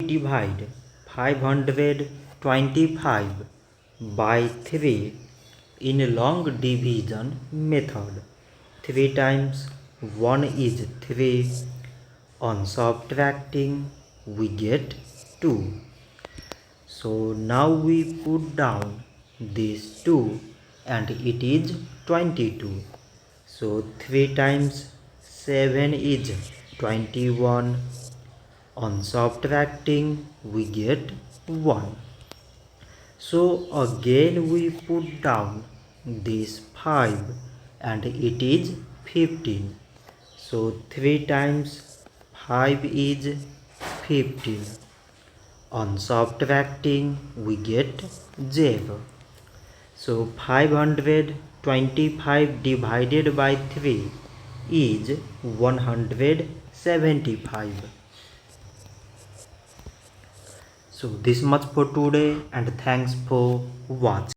Divide 525 by 3 in long division method. 3 times 1 is 3. On subtracting we get 2. So now we put down these 2 and it is 22. So 3 times 7 is 21. On subtracting we get 1. So again we put down this 5 and it is 15. So 3 times 5 is 15. On subtracting we get 0. So 525 divided by 3 is 175. So this much for today and thanks for watching.